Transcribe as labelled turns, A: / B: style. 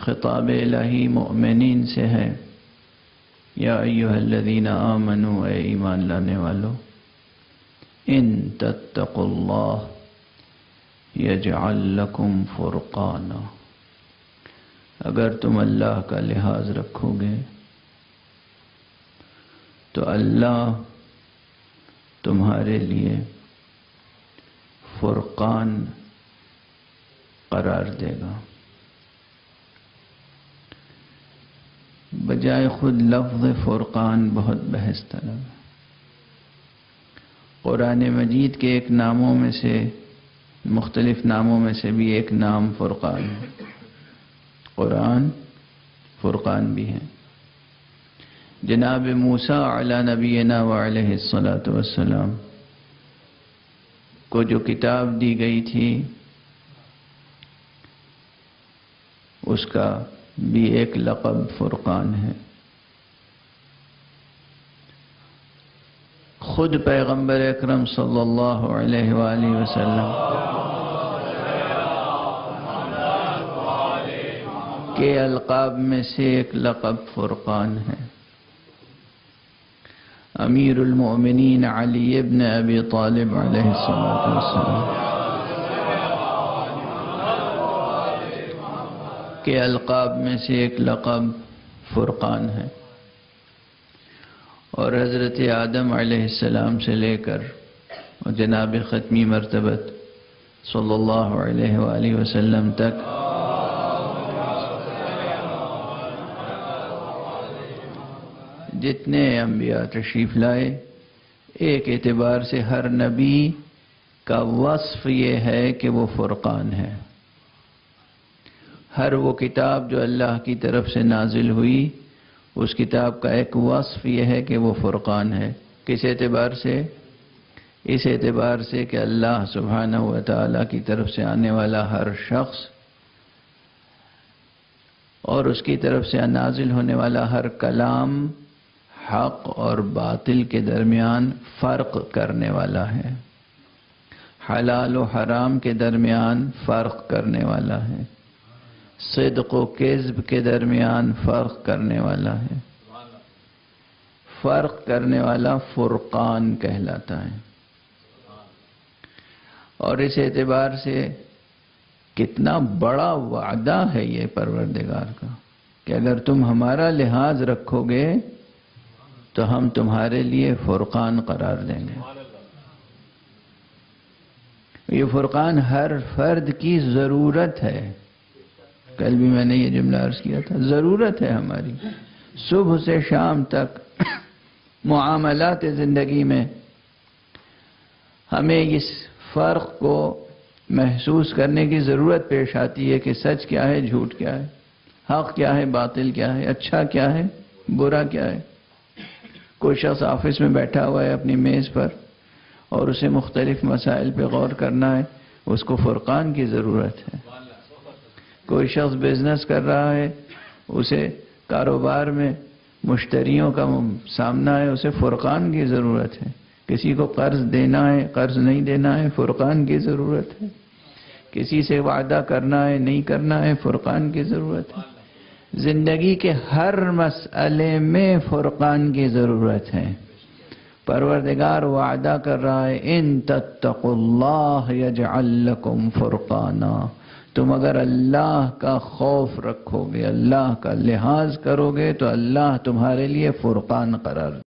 A: خطاب الہی مومنین سے ہے، یا ایھا الذین آمنوا، اے ایمان لانے والو، ان تتقوا اللہ یجعل لکم فرقانا، اگر تم اللہ کا لحاظ رکھو گے تو اللہ تمہارے لیے فرقان قرار دے گا۔ بجائے خود لفظ فرقان بہت بحث طلب ہے۔ قرآن مجید کے ایک ناموں میں سے، مختلف ناموں میں سے بھی ایک نام فرقان ہے۔ قرآن فرقان بھی ہے۔ جناب موسیٰ علی نبینا وعلیہ الصلاۃ والسلام کو جو کتاب دی گئی تھی، اس کا بھی ایک لقب فرقان ہے۔ خود پیغمبر اکرم صلی اللہ علیہ وآلہ وسلم کے القاب میں سے ایک لقب فرقان ہے۔ امیر المؤمنین علی ابن ابی طالب علیہ السلام کے القاب میں سے ایک لقب فرقان ہے، اور حضرت آدم علیہ السلام سے لے کر اور جناب ختمی مرتبت صلی اللہ علیہ وآلہ وسلم تک جتنے انبیاء تشریف لائے، ایک اعتبار سے ہر نبی کا وصف یہ ہے کہ وہ فرقان ہے۔ ہر وہ کتاب جو اللہ کی طرف سے نازل ہوئی، اس کتاب کا ایک وصف یہ ہے کہ وہ فرقان ہے۔ کس اعتبار سے؟ اس اعتبار سے کہ اللہ سبحانہ و تعالیٰ کی طرف سے آنے والا ہر شخص اور اس کی طرف سے نازل ہونے والا ہر کلام حق اور باطل کے درمیان فرق کرنے والا ہے، حلال و حرام کے درمیان فرق کرنے والا ہے، صدق و کذب کے درمیان فرق کرنے والا ہے۔ فرق کرنے والا فرقان کہلاتا ہے۔ اور اس اعتبار سے کتنا بڑا وعدہ ہے یہ پروردگار کا کہ اگر تم ہمارا لحاظ رکھو گے تو ہم تمہارے لیے فرقان قرار دیں گے۔ یہ فرقان ہر فرد کی ضرورت ہے۔ کل بھی میں نے یہ جملہ عرض کیا تھا، ضرورت ہے ہماری صبح سے شام تک معاملات زندگی میں ہمیں اس فرق کو محسوس کرنے کی ضرورت پیش آتی ہے کہ سچ کیا ہے، جھوٹ کیا ہے، حق کیا ہے، باطل کیا ہے، اچھا کیا ہے، برا کیا ہے۔ کوئی شخص آفس میں بیٹھا ہوا ہے اپنی میز پر اور اسے مختلف مسائل پہ غور کرنا ہے، اس کو فرقان کی ضرورت ہے۔ کوئی شخص بزنس کر رہا ہے، اسے کاروبار میں مشتریوں کا سامنا ہے، اسے فرقان کی ضرورت ہے۔ کسی کو قرض دینا ہے، قرض نہیں دینا ہے، فرقان کی ضرورت ہے۔ کسی سے وعدہ کرنا ہے، نہیں کرنا ہے، فرقان کی ضرورت ہے۔ زندگی کے ہر مسئلے میں فرقان کی ضرورت ہے۔ پروردگار وعدہ کر رہا ہے، ان تتقوا اللہ یجعل لکم فرقانا، تم اگر اللہ کا خوف رکھو گے، اللہ کا لحاظ کرو گے تو اللہ تمہارے لیے فرقان قرار